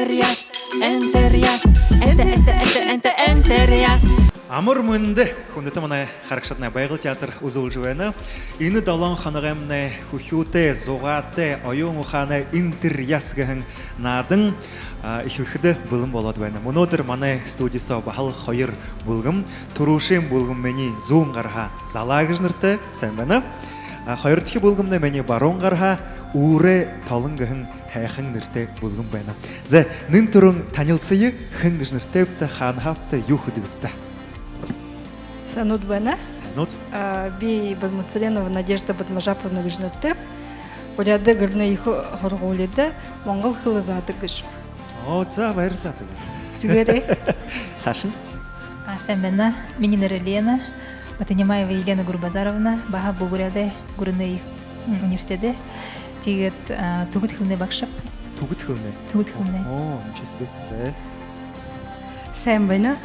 Ter Яс, Ter Яс, Ter Яс. Амар мөнде хүндэт манай харагшадна БАЙКАЛ ТЕАТР үзүүлж байна. Энэ 7 хоногомны хүхүүтэй зугаатай оюун ухааны Тэр Яс гэн наадан ихэвчлэн бэлэн болоод байна. Өнөөдөр манай студиосоо бахал 2 бүлгэм төрүүшийн бүлгэм миний зүүн гараа залаа гэж нэртэй сайн байна. Хоёр дахь бүлгэмнээ миний баруун гараа үүрэ толон гэн хайхан нэртэй бүлгэм байна. За нэн төрөн танилцъя хэн гэж нэртэй хаан хавтай юу хөдөгтэй. Санууд байна. Санууд. Би Бадмацаренова Надежда Бадмажаповна гэж нэртэй. Порядок гэрнэ их хоргуулээд Монгол хэл заадаг гэж. Оо за баярлалаа Тэгээрээ. Сашин. Сайн байна. Миний нэр Лена. Матанимаева Елена Гурбазаровна. Баха Бугуряде Гурны университете. Тэгээд төгөд хөвнө багшаа. Төгөд хөвнө. Оо ничего себе. Сайн байна.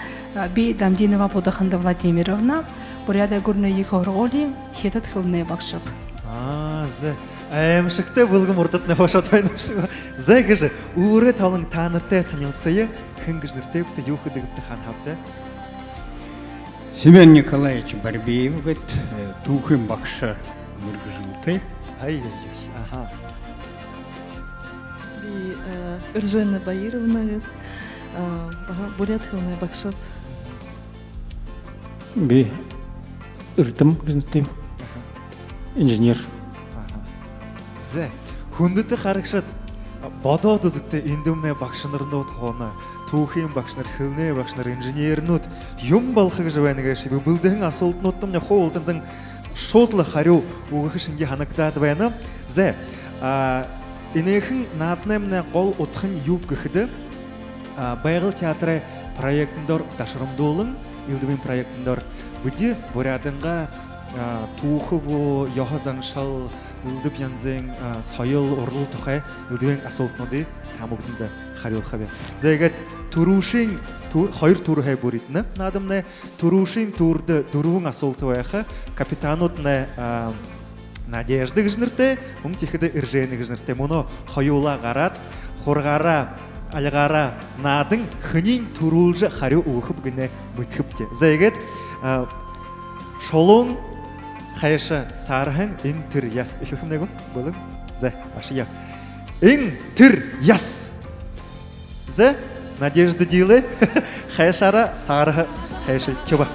Би Дамдинова Будаханда Владимировна. Порядок гурны их хоргуулийн хятад хөвнө багшаа. За аимшигтэй бүлгэм урдад нөхөшөд байна шүү. За гэж үүрэ толон та нартай танилцъя хэн гэж нэртэй юу хөдөгдөх хаан хавтай. Семен Николаевич Барбиев гэд түүхэн багш мөргөжүүлтэй. Ай. Аха. Би Иржена Баировна гэд бурятхылны багш. Би Эрдэм гэж нэртэй. Инженер. За хүндэт харагшаад бодоод үзэгтэй эндүмнэ багш нарнууд хоно түүхийн багш нар хөвнэ багш нар инженернүүд юм болох гэж байна гэж бүлдэн асуултнууд нь хуулдандан шууд л хариу өгөх шинги ханагдаад байна. За энэхэн нааднамны гол утгын юу гэхэд БАЙКАЛ театрын проектндор дашрамдуулан илдвийн проектндор бүди буряданга түүхөг яхазаншал үлдэв янзын соёл урал тухай үлдвийн асуултнуудыг тамагтанд хариулах бай. За ингээд төрүүшийн хоёр төрхэй бүриднэ. Наадамны төрүүшийн төрд 4 асуулт байх. Капитанууд нэ Надежда гэж нэртэй, мөн тэгэхэд Иржена гэж нэртэй. Мөнөө хоёулаа гараад хургаараа алгаараа наадан хөнийн төрүүлж хариу өгөх гинэ мэдхэвтэй. За ингээд шолон хайша саархан Тэр Яс их хүмнэг болон за машия Тэр Яс за Надежда диле хайшара саарха хайша чуба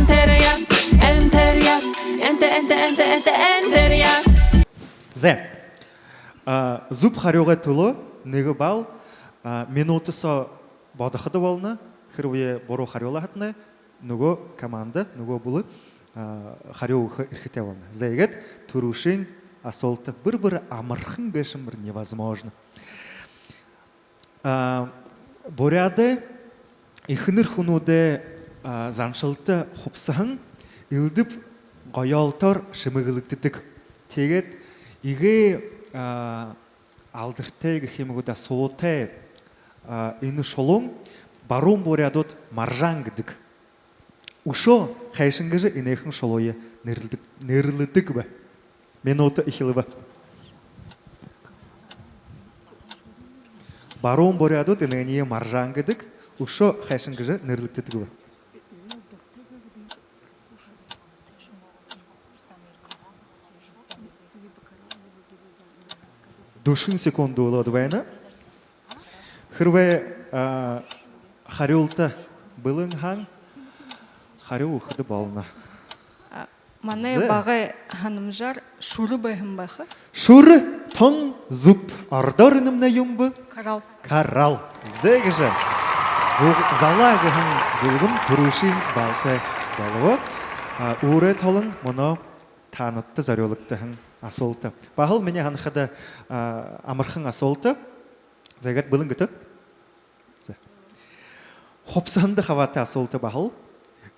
Ter Яс, Ter Яс, Ter Яс. За зуб хариугаа төлөө нэг бал минутасо бодоход болно хэрвээ буруу хариулахад нөгөө команда нөгөө бүлэг хариу өгөх эрхтэй болно. За ингээд төрүүшийн асуулт бір амархан бэшмэр невозможно. Буряды ихнэр хүмүүдэ заншилт хувсхан илдэв гоёолтоор шимэглэгддэг. Тэгээд игээ алдартай гэх юм уу да суутай энэ шулуун баруун бурядууд маржан гэдэг. Өшөө хайшин гэж энэхэн шулууя нэрлэдэг бай. Минута ихлэв. Баруун бурядууд энэний маржан гэдэг. Өшөө хайшин гэж нэрлэгддэг бай. Душин секунд болоод байна. Хэрвээ хариулт бэлэн хаан хариу өгөхөд болно. Манай бага ханамжаар шүрэ байхан байха. Шүрэ тон зүп ордоор нэмнэ юм бэ? Карал. Зэгж. Залаа гэн бүлгэм төрүүшийн балтай болов. Үүрэ толон моно таанадтай зориулагдсан асуулт. Бахал миний ханахад амархан асуулт. За ингээд бэлэн гэдэг. За. Хопсанд хаваатай асуулт бахал.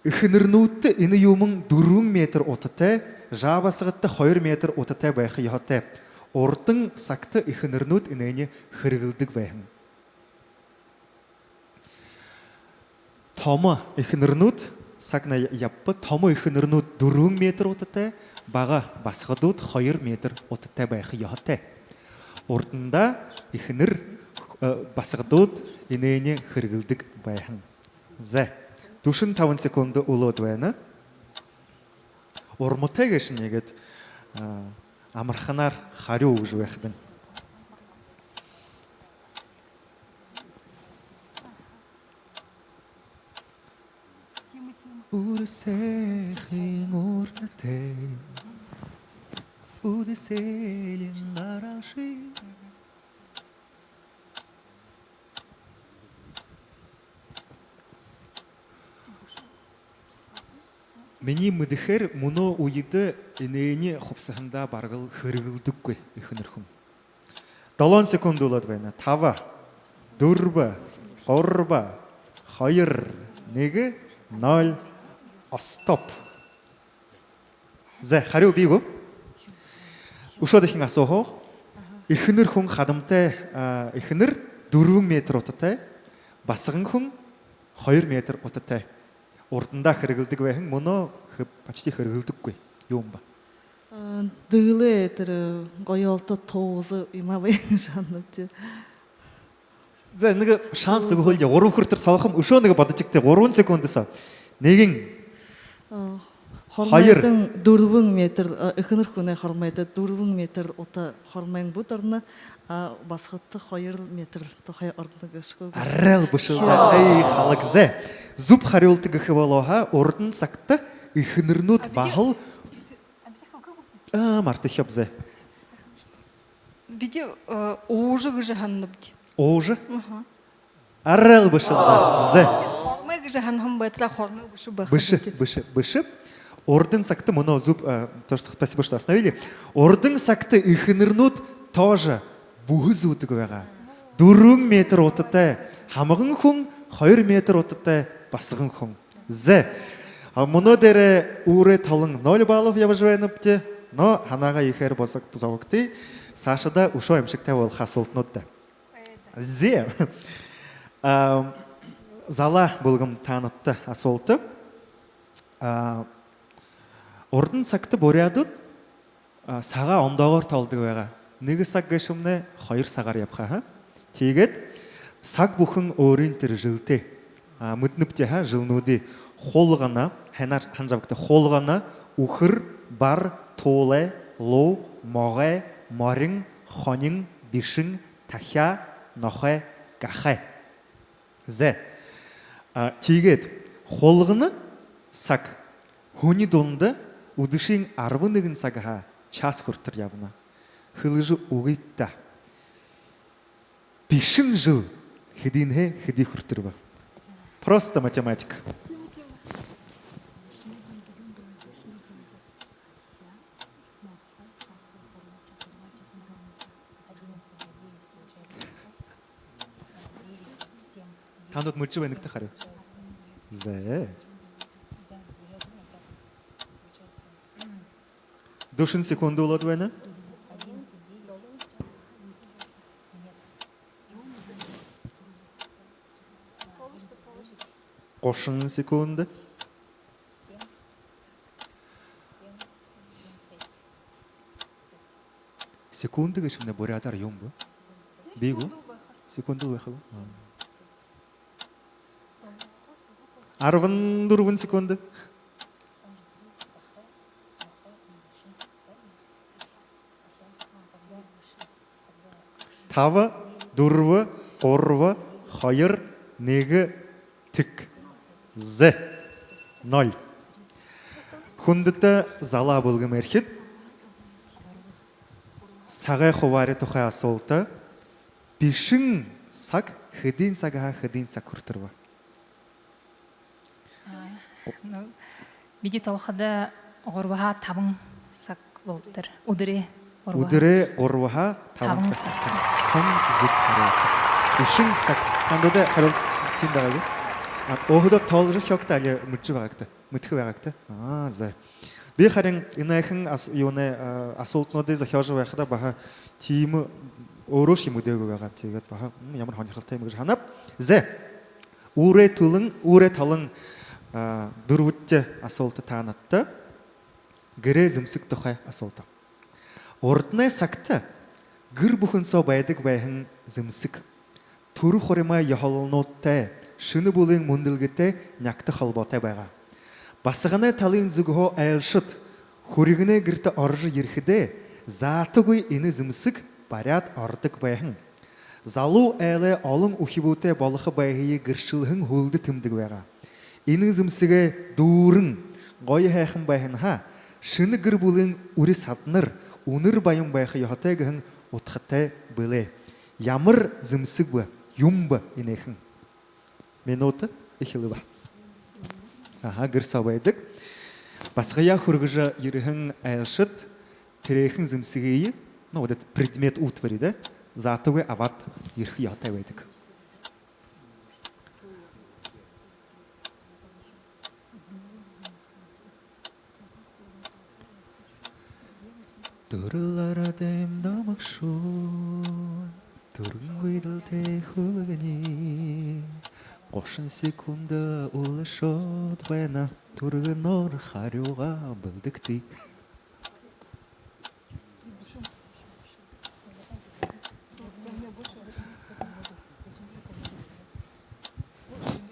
Ихнэрнүүд энэ юм 4 метр утатай, жавасгаттай 2 метр утатай байх ёотой. Урдан сагт ихнэрнүүд энэний хэрэгэлдэг байна. Том ихнэрнүүд сагна явп том ихнэрнүүд 4 метр утатай, бага басгадууд 2 метр утатай байх ёотой. Урданда ихнэр басгадууд инээний хэрэгэлдэг байхан. За. 45 секунд улууд байна. Урмтай гэж нэгэд амарханаар хариу өгж байх байна. Үрсэхийн уртатай үдэсэлэн нараши Миний мэдхээр мөнөө үед инээний хувьсахандаа баргал хэрэгэлдэггүй ихнэр хүн. 7 секунд болоод байна. 5 4 3 2 1 0 Стоп. За хариу бийгөө. Өшөөд ихэн асуухоо. Ихнэр хүн хадамтай ихнэр 4 метр утатай, басган хүн 2 метр утатай. Урдандаа хэрэгэлдэг байхан мөнөө почти хэрэгэлдэггүй юм ба. Дылы тэр гоёлто тоозу имавэ шанавч. За нэг шанс өгөөл 3 хүртэр тоглох юм. Өшөө нэг бодож игтэй 3 секундээс нэгэн Хормайдан 4 метр ихнэр хүнээ хормайдад 4 метр ута хормайн будорна басгатты 2 метр тохой ордог гэшгүй. Арал бушилда ай халагзэ. Зүп хариулдаг гэх болооха урдан цагт ихнэрнүүд бахал мартахыбзэ. Биди ууж гэж ханнабд. Ууж? Арал бушилда. Зэ. Хормай гэж ханхан байдлаа хормай биш байх. Биш. Урдан цагт мөнөө зүп спасибо что остановили. Урдан цагт ихнэрнүүд тоже бүхэс үүдэг байгаа. 4 метр утатай хамган хүн 2 метр утатай басган хүн. Зэ. Мөнөө дээр үүрэ талан 0 баллов явж байна бтэ. Но ханаага ихээр босог зовгти. Сашада өшөө амшигтай болох асуултнууд да. Зэ. Зала булгам таанатта асуулт. Урдан цагт бурядууд сагаа ондоогоор тоолдог байгаа. 1 цаг гэшмнэ 2 цагаар явхаа. Тэгээд саг бүхэн өөрийн тэр жилдээ мэднэвтэй жилнүүдийн хуулгана ханаар ханжавгтай хуулгана үхэр бар туулай луу могой морин хонин бишин тахя нохой гахай. Зэ. Тэгээд хуулгана саг хүний дунд үдшийн 11 цагаа час хүртэр явна. Хилж үгийта. Бишин жил хэдийнэ хэдий хүртэр ба. Просто математика. Тандад мөчөө банигтай харав. Зэ. 4 секунды болоод байна. 30 секунд. Секунды гэж нэ бурядар юм бэ? Бигүү? Секунды байх уу? 14 секунд. Тава, 4, 3, 2, 1, тик. З. 0. Хүндэт зала булгам эрхэд сагай хуваари тухай асуулт бишин саг хэдийн цаг хүртэрвэ? Биди толхада горваха 5 саг болтер. Өдрэ 3 5 цаг. Хан зүг хараа. Бишин саг тандад хариулт тийм байгаагүй. Өөдөө тоолж хогт али мэдж байгаагтай. Мэдэх байгаагтай. За. Би харин энэхэн юуны асуултнуудыг зохиож байхдаа баха тийм өөрөө шимүдээгүй байгаа. Тэгээд баха ямар хонхиралтай юм гэж ханав. За. Үүрэ талан дөрвөд асуулт таанатта гэрээ зэмсэг тухай асуулт. Урдны сагт гэр бүхэнсөө байдаг байхан зэмсэг Түрі хоримай яхалынотты, шыны болың мұндылгітті няқты қалбатай байға. Басығаны талын зүгіғо әйілшыт, хуригіне гірті аржы ерхіде, заты гой ені зімсік барят артық байғын. Залу әлі алың ухибуте балықы байғыйы гіршілхің хулды тімдік байға. Ені зімсіге дұрын, ғойы әйхін байғын ха, шыны гір болың үрі сатыныр, уныр байын байқы яхатайғын отқытай біле. Ямыр зімсік бі, юм бі енейхін. Мен оты ехілі ба. Гір сабайдық. Басқая хұрғыжа еріхін әйшіт, тірейхін зімсігейі, предмет утвариды, затығы ават ерхі ятай байдық. Тұрылар адайым дамықшын, тұрын ғойдыл тей хулығыне, қошын секунды ұлы шот байна, тұрғын ор харюға білдікті.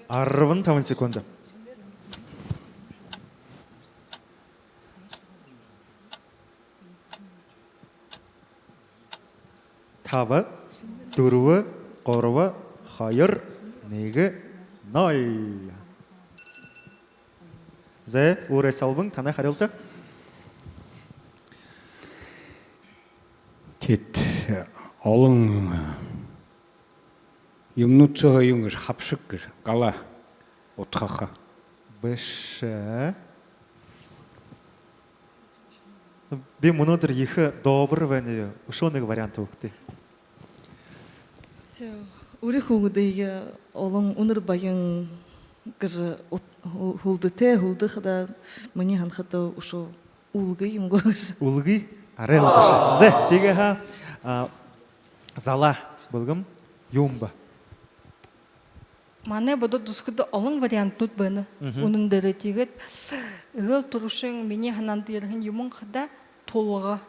Арвын 10 секунды. Тавы, дұруы, қорывы, хайыр, негі, ноль. Зе, орай салбың, тана харилты. Кет олың юмнуцығы юңыз хапшық қала отқақа. Біші. Би мұнодыр ехі добыр вәне, ұшоныға варианты өкті. Үрі хугудайы олың уныр байын гыры хулды те, хулды қада мұне ханқыда ұшу улғы емгөш. Улғы? Арел біші. Зе, теге ха зала бұлғым, юмба. Мане бұды дұсқыды олың вариантнут бұны. Оның дәрі тегет. Үгіл тұрушың мене хананды ерген юмын қыда толыға.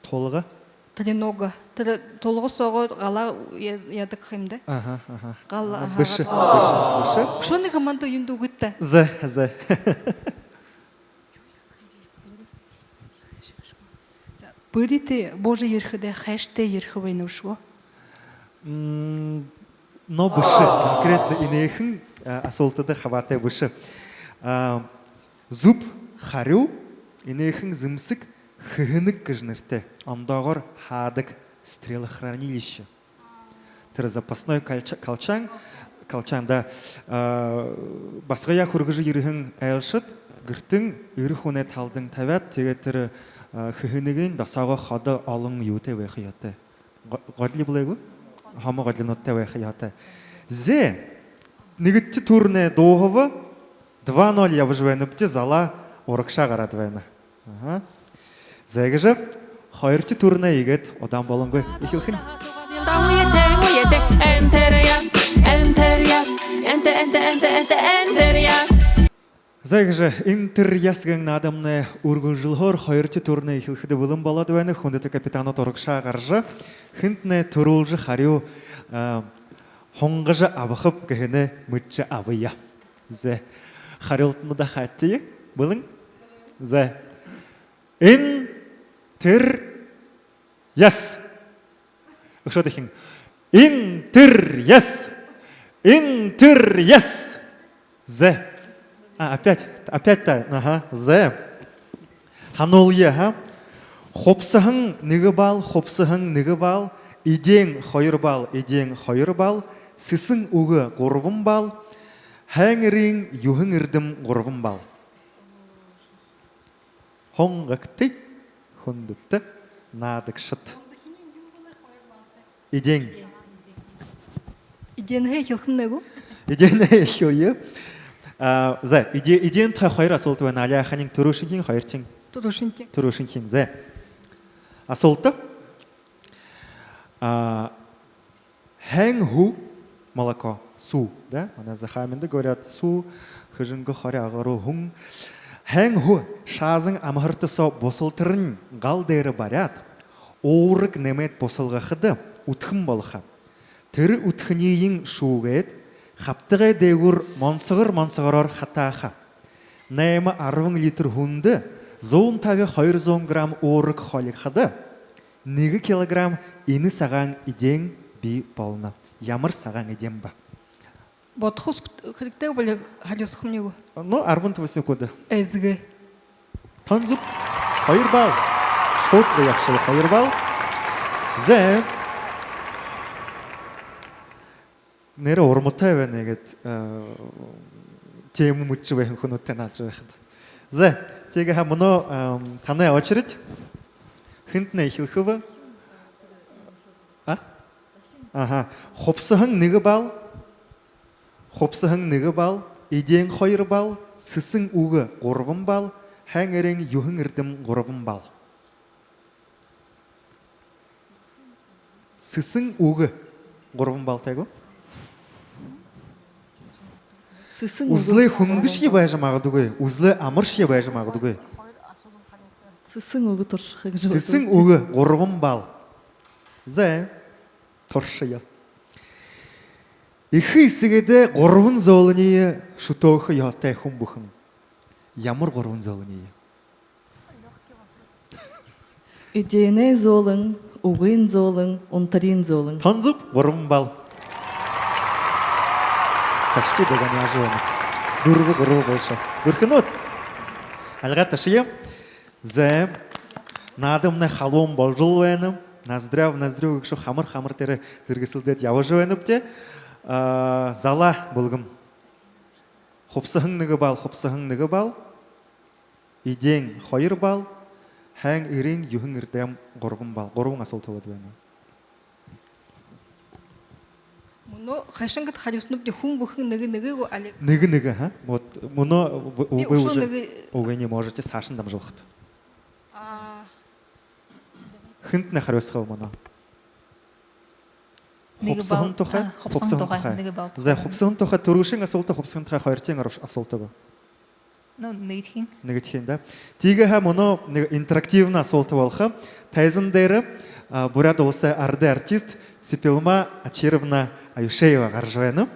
Толыға? Тренога. Толығы соғы ғала ядық қаймды. Біші. Шоны команда үйінді үгітті. Зе. Бұріті Божы ерхіде қәшті ерхі байны ұшуа? Но біші, конкретно инейхін асолтыды қабатай біші. Зуб харю, инейхін зімсік хыгынық кіжнірті. Ондағыр хадық стрелы хранилище. Тірі запасной колчан, да, басқая құрғыжы ерігін әйілшіт, гүртің үріхуне талдың тәвәт, теге тірі хыгынығын дасаға қады алың юте вайхияты. Ғадли бұлайғы? Хамы ғадли нотте вайхияты. Зе, негітті турне доғывы 2-0 ябыжвайныпте зала орықша ғарадвайны. Зәгі жы, хайырты турне егет одан болыңғы екілхін. Зәгі жы, Тэр Яс гәң надамны үргіл жылғыр хайырты турне екілхіді болым баладвайны, хүндеті капитаны орықша ғаржы, хүндіне тұрулжы харю хоңғыжы абықып кәхіні мүтчі абыя. Зә, харилтыны да хәттейі, болың? Зә, Тэр Яс. Что дехин? Тэр Яс. Тэр Яс. Зе. Опять-то. Ага. Зе. Ханолия, ха? Хопсахың нигі бал, идең хайыр бал, сісің уғы ғорвым бал, хәңірің юхың үрдім ғорвым бал. Хоңғақты, хүндітті, надық шыт. Идең. Идең хелхін нәгу? Идең хелхі. Зә, идең тұй хайыр асолты вән әлі әхәнің тұрушынкең хайыртың? Тұрушынкең. Зә. Асолты? Хәң ху молоко, су. Ана захаменді говорят, су, хыжынғы хари ағыру хуң. Хәң ху шазың амғыртысо босылтырын ғал дәрі барят, оурық немет босылға қыды, ұтқым болыға. Тэр үтхнийин шүүгээд хаптыгай дээгүр монсогороор хатааха. 8-10 литр хүнд 150-200 грамм уурэг холиг хада. 1 килограмм ини сагаан иден би болно. Ямар сагаан иден ба? Бодхос хэрэгтэй бол халиусах юм уу? Но 18 секунд. Эзгэ. Танзуп 2 балл. Шууд явшил 2 балл. Зэ нэр урмтай байна гэд тему мөчж байх хүнөттэй нааж байхад. За тэгээ хамно танай очередь. Хинтнэ эхлэх вэ? Аха. Хувсахан 1 балл. Хувсахан 1 балл. Иден 2 балл. Сэсэн үг 3 балл. Хан эрен юхэн эрдэм 3 балл. Сэсэн үг 3 балл тайгу. Үзлээ хүндши байж магадгүй. Үзлээ амарши байж магадгүй. Сэсэн үг турших гэж бодсон. Сэсэн үг 3 балл. За туршия. Их хэсгээд 3 зоолны шүтөөх яатай хүн бүхэн. Ямар 3 зоолны? Идене зоолын, үгэн зоолын, унтарин зоолын. Танзуп 3 балл. Почти догоняешь его. Дургу больше. Дурхнут. Алгата шия. За надамна халуун болжул байна. Наздрав гэшо хамар тэрэ зэрэгэлдээд явж байна бтэ. Зала булгам. Хувсахан 1 балл. Иден 2 балл. Хан эрен юхэн эрдэм 3 балл. 3 асуулт болоод байна. Мөн хашингад халиуснууд хүн бүхэн нэг алиг. Нэг ха. Вот вы уже не можете Сашин дамжуулахад. Хинт на хариусах мөн. Хувсахан тухай. За хувсахан тухай төрөшин асуултаа хувсахан тухай 2 тийн асуултаа ба. Нэг да. Тигээ ха мөн нэг интерактивна асуулт болох. Тайзан дээр бурят улсаа арды артист Цепелма Ачировна Аюшеева гарч байна.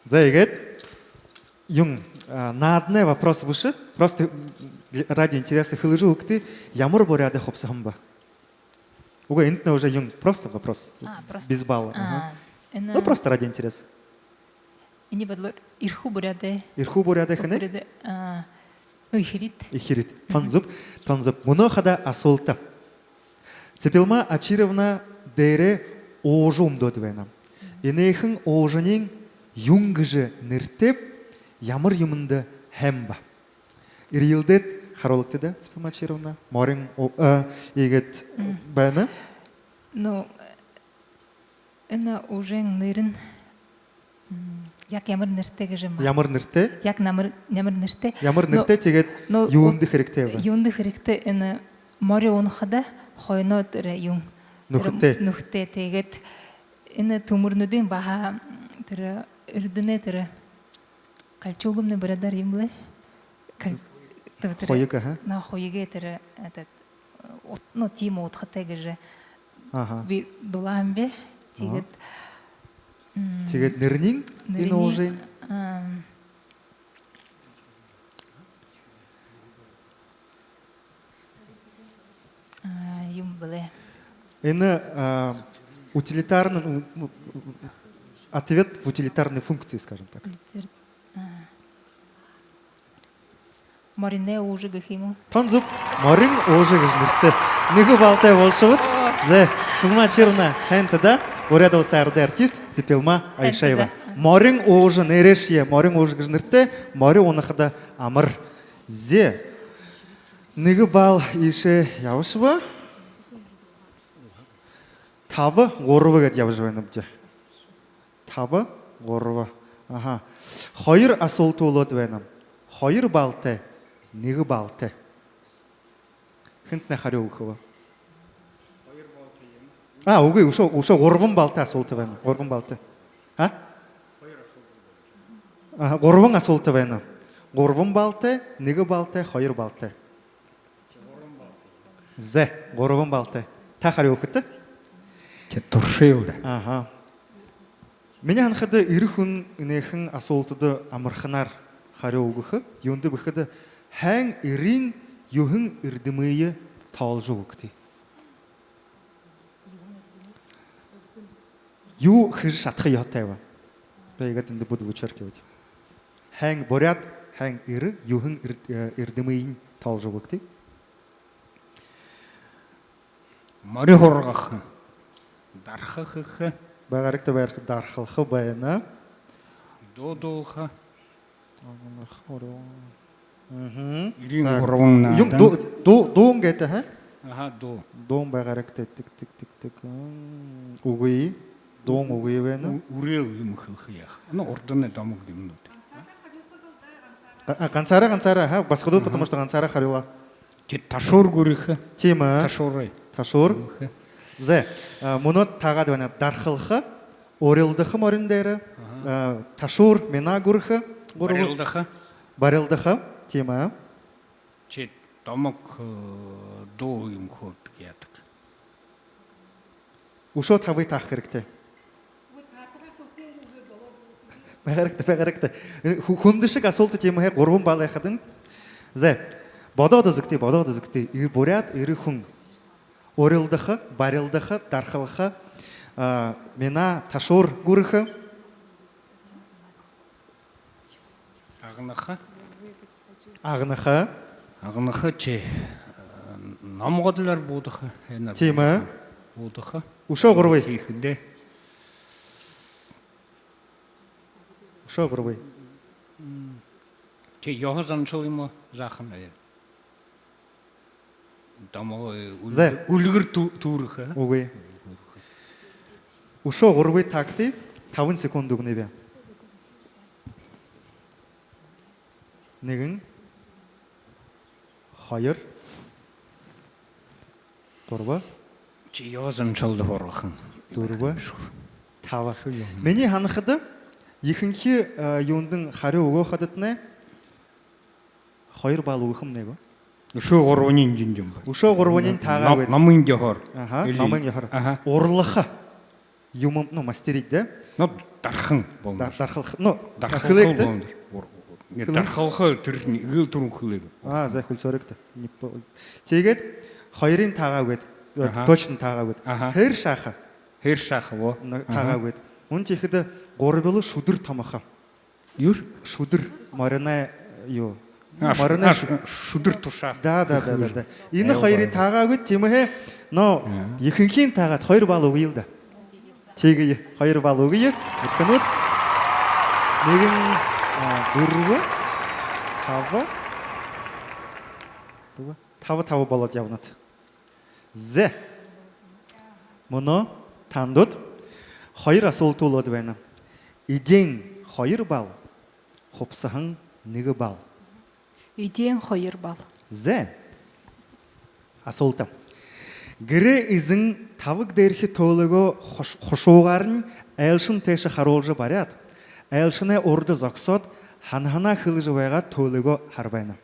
За игээд юм наадны вопрос выше. Просто ради интереса хылыжу ukti ямар буряда хувсахан ба. Уга энтнэ уже юм просто вопрос. Без балла. Ну просто ради интереса. Эни бодлоо ирхүү буряда хэнэ? Ихирит. Танзуп. Мөнө хада асуулта. Цепелма Ачировна дээрэ уужу өмдөд байна. Энэхэн уужнын юм гэж нэртэв ямар юмд хэм ба. Ирэлдэд харуултаа да Цепелма Ачировна морин игэт байна. Но энэ уужен нэрэн яг ямар нэртэй гэж юм. Ямар нэртэй? Яг ямар нэртэй? Ямар нэртэй тэгээд юунд хэрэгтэй вэ? Юунд хэрэгтэй энэ море унахада хойноод юм нүхтэй тэгээд энэ төмөрнүүдийн баха тэр эрдэнэ тэр калчуугумны брадар юм лээ. Хоёг ха. На хоёгээ тэр но тим утгатай гэж би дулаамбе тэгээд нэрнийн энэ уужийн юм блэ. Энэ утилитарный ответ в утилитарной функции, скажем так. Морине уужи гэх юм уу? Танзуп морин уужи гэж нэртэй. 1 балтай болшууд. За Цепелма Ачировна хэнтэ да уряд улсын арды артист Цепелма Аюшеева. Морин уужи нэршие морин уужи гэж нэртэй. Морин унахада амар. Зе 1 балл ийшээ явш ба. 5-3 гэдээ явж байна бдэ. 5-3. Аха. 2 асуулт болоод байна. 2 балтай, 1 балтай. Хинтнэ хариу өгөх вэ? 2 балтай юм. Үгүй өшөө 3 балтай асуулт байна. 3 балтай. 3 асуулт байна. 3 балтай, 1 балтай, 2 балтай. За 3 балтай. Та хариу өгөх үү? Че туршил. Аха. Миний ханахад ирхэн инэхэн асуултад амарханаар хариугөх юунд бэхэд хайн ирийн юхэн эрдэмээ тоолж өгдөө. Юу хийж чадах яатай вэ? Тэгээд энд бүд вычеркивать. Хайн боряд хайн ир юхэн эрдэмээ тоолж өгдөө. Мори хургах. Дархах. Багарагт байх дархалх байна. Додоха. Мм. Ирийн хурган наа. Юм дуун гэдэг хаа? Аха дуу. Дуун багарагт тик. Үгүй. Дуун үгүй байна. Үрээ юм хэлэх яах. Урдны домог юмнууд. Ганцаараа хаа басхадууд потому что ганцаараа хариула. Чи ташуур гүрэх. Тийм ээ. Ташуурай. Ташуур. Зэ мөнөд таагаад байна дархалх орилдах морин дээр ташуур мена гүрэх Барилдах. барилдах тийм ээ. Чи домог дуу юм хөөд яадаг. Өшөө тавыг таах хэрэгтэй. Багарагт. Хүнд шиг асуулт тийм ээ 3 бал яхад нь. Зэ бодоод үзэгтэй. Ир буряд ирхэн орилдах, барилдах, дархалх мена ташуур гүрэх Агнах чи номгодлоор буудах хэнэ. Тийм ээ. Буудах. Өшөө 3. Хийхдээ. Өшөө 3. Чи яхан чул юм захан аа. Дамоо үлгэр түүрэх. Үгүй. Өшөө 3 тагтыг 5 секунд өгнө бай. 1 2 3 Чи яхан чул хорхон. 4 5. Миний ханахад ихэнхи юунд хариу өгөхөд нэ 2 бал өгөх юм нэг. Өшөө 3-ын жинж юм. Өшөө 3-ын таагаа гээд. Намын жохор. Аха, намын жохор. Урлах юм мастерид дээ. Дархан бом. Дархалх. Дархалх. Дархалх тэр игэл түрэн хөлөө. За хөлсөрөгт. Тэгээд 2-ын таагаа гээд. Точно таагаа гээд. Хэр шааха. Хэр шаах во. Таагаа гээд. Үн чихэд 3 бил шүдэр томоха. Юу? Шүдэр марина юу? Марина шүдэр тушаа. Да. Энэ 2-ын таагаагүй тийм ээ. Ихэнхийн таагаад 2 бал өгье л да. Чигээ 2 бал өгье. Эхнүүд 1 4 5 болоод явнат. Зэ. Моно тандууд 2 асуулт болоод байна. Эдийн 2 бал. Хувсахан 1 бал. Эдийн 2 бал. Зэ. Асуулт. Гэрээ эзэн тавг дээрх төөлөгөө хошуугаар нь айлшин тэш харуулж бариад айлшины урд зогсоод ханханаа хилж байгаа төөлөгөө хар байна.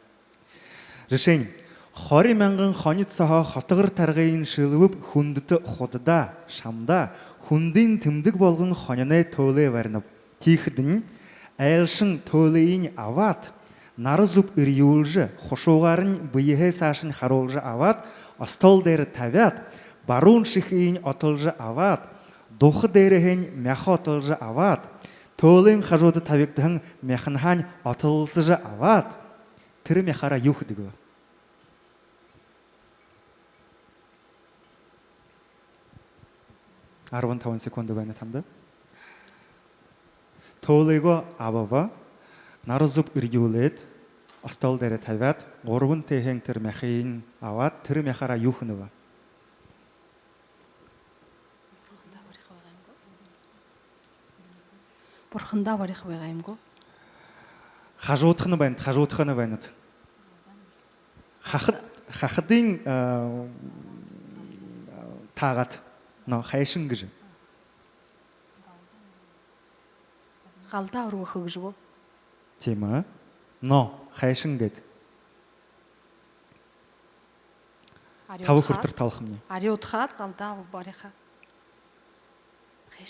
Жишээ 20,000 хонит сохоо хотгор таргын шилвэв хүндэт худда шамда хүндийн тэмдэг болгон хоньны төөлөө барьна. Тийхэд нь айлшин төөлөйн аваад нар зүв ирүүлж хошуугаар нь биеэ цааш нь харуулж аваад остол дээр тавиад баруун шихийн отолж аваад дух дээрхэн мях отолж аваад төөлын хажууд тавигдсан мяхнхань отолсож аваад тэр мяхаараа юу гэдэг вэ? 15 секунд байна танд. Төөлөөгөө аваа нар зүв ирүүлээд остол дээр тавиад 3 тэхэн тэр мяхын аваад тэр мяхаараа юу хийнэ вэ? Бурхандаа барих байгаа юм гоо. Хажуудах нь байна. Хахадын таагаад хайшин гэж. Галдаа өргөх гэж гоо. Тийм ээ. Хайшин гэд. Тав хүртэр тавах юм. Ари утхаад галдаа бариха.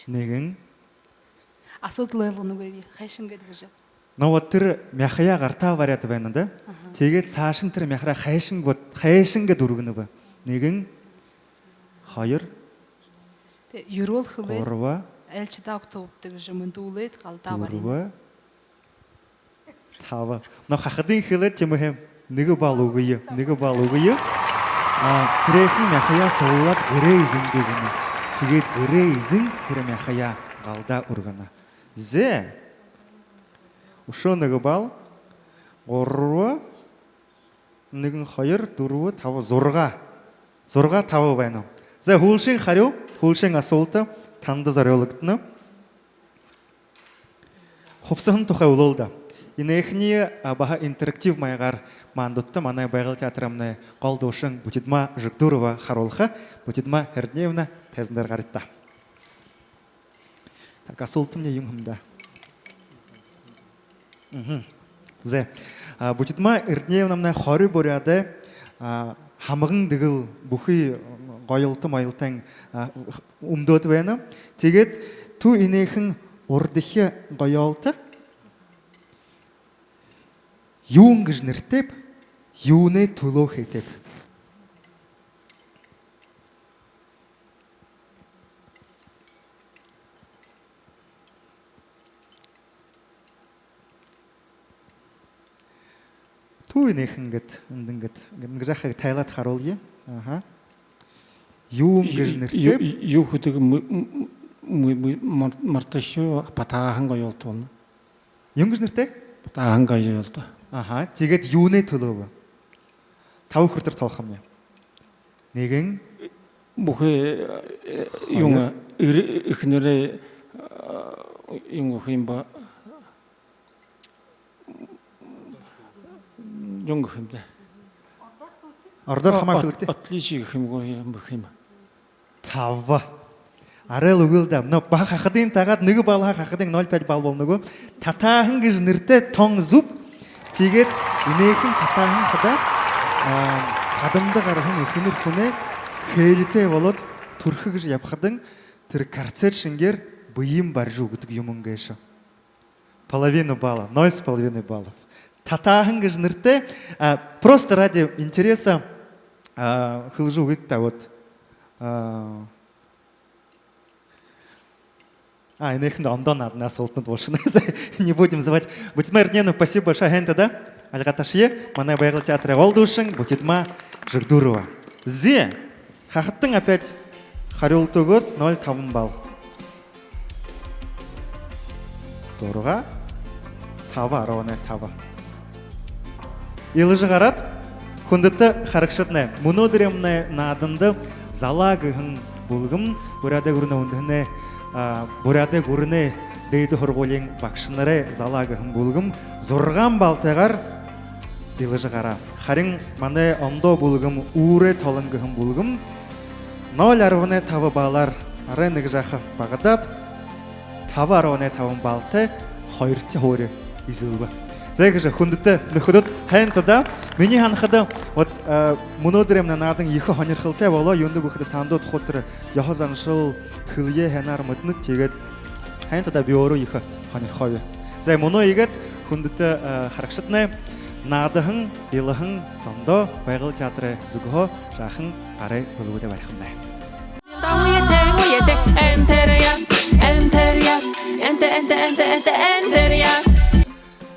Нэгэн асуудал ойлгоно үгүй хайшин гэдэг гэж. нөгөө тэр мяхая гартаа вариат байна да. Тэгээд цааш нь тэр мяхраа хайшин гэд үргэнэ. Нэгэн 2 Тэг ерөөлөх вэ? 3 Айлч даавтууддаг жимэндүүлээд галдаа барина. 5 Но хахадын хэлээд юм хэм нэг бал үгүй. Тэрхэн мяхая суулаад гэрээ эзэндүү гэнэ. Тэгээд гэрээ эзэн тэр мяхая галдаа үргэнэ. Зэ Ушоо нэг бал 3 нэгэн 2 4 5 6 5 байна. За хүүлшийн хариу, хүүлшийн асуулт танд зориулагдана. Хувьсан тухай уулда. Инэхний баха интерактив маягаар мандутта манай байгаль театрын гол дуушин Бүтидма Жигдурова харуулха Бүтидма Хэрдневна тайзандар гаритта. Так асуулт мне юм хамда. Зэ Бүтидма Хэрдневна 20 бүрядэ хамган дэгэл бүхий гоёлтон маялтан өмдөөд байна. Тэгээд түү инээхэн урдих гоёлт юун гэж нэртэв юунэ төлөө хийтэв. Түү инээхэн ингээд жахаг тайлаад харуулъя. Аха. Юун гэж нэртэв юу хөдөг марташо патаахан гоёлт байна. Юун гэж нэртэв? Патаахан гоёлт. Аха. Тэгээд юунэ төлөө. 5 хүртэр тоолох юм. Нэгэн Бүхий юм ихнэрээ юм хэмба юм хэмдэ. ордоор хамаа хэлдэг. Отличие хэмгүй юм бэх юм. 5 Арэл өгүүлдэ. Но бах хахадын тагаад нэг бал хахадын 0.5 бал болногоо. Татаахан гэж нэртэй тон зүв. Тэгээд инээхэн татаахан хада хадамда гархан ихнэр хүнээ хээлтэй болоод төрхө гэж явхадан тэр карцет шингээр буйм барж өгдөг юм ингээш. Половину балла, 0,5 баллов. Татаахан гэж нэртэй просто ради интереса хылжу гэдэг вот инээхэн ондон наднаас суултнууд болшно. Не будем звать. Бүтидма Эрдневна, спасибо большое. Хэнта, да? Алгаташье, манай байгаль театры гол дуушин Бүтидма Жигдурова. Зе хахаттан опять хариулт өгөөд 0.5 балл. 6 5 5 Илжи гараад хүндэт харагшатнаа мөнөөдрэмнэ нааданд залаагын булгам бурядаг өрнө өндөнэ бурядаг өрнө дээд хоргуулийн багш нарын залаагын булгам 6 балтайгаар илжи гараа. Харин манай ондоо булгам үүрэ толонгын булгам 0.5 баллаар арай нэг жаха багадад 5.5 балтай 2 хөөрэ изэлбэ. Зэгэж хүндэт нөхөдөд хайнтада миний ханахад вот мөнөөдрэмнэ наадан их хонирхалтай болоо юунд бүхэд тандууд хотор яхазаншил хөлие ханаар мэднэт тэгээд хайнтада би өөрөө их хонирхоо. За мөнөө игээд хүндэт харагшатнаа наадахан илхэн сондоо байгаль театры зүгөө жаахан гараа төлөвөдө барих юм байна. Тэр Яс.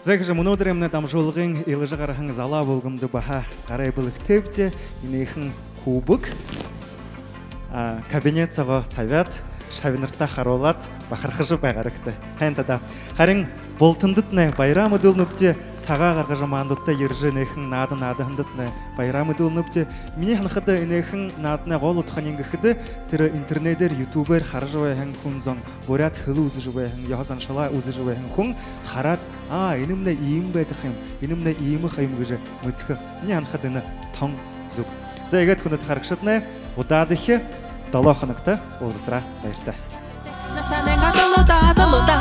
Зэгэж мөнөөдрэмнэ дамжуулгын илж гарахан залаа булгамд баха гараа бэлгтевч инээхэн кубок кабинет цагаа тавиад шавнартаа харуулад бахархаж байгаарэгтэй. Хайнтада харин бултандд нэ баяраа мэдүүлнөвч цагаа гаргаж маандуудтай иржэнэхэн наадандд нэ баяраа мэдүүлнөвч миний ханахад инээхэн наадны гол утханы ингэхэд тэр интернетээр ютубээр харж байхан хүн зон буряд хэл үзэж байхан яхан шалаа үзэж байхан хүн хараад энэмнэ ийм байх юм энэмнэ иймх юм гэж мэдэх миний ханахад энэ тон зүг. За игээд хүнэт харагшатнаа удаад их 7 хоногтой уулзтраа баяртай. Насанэнга толода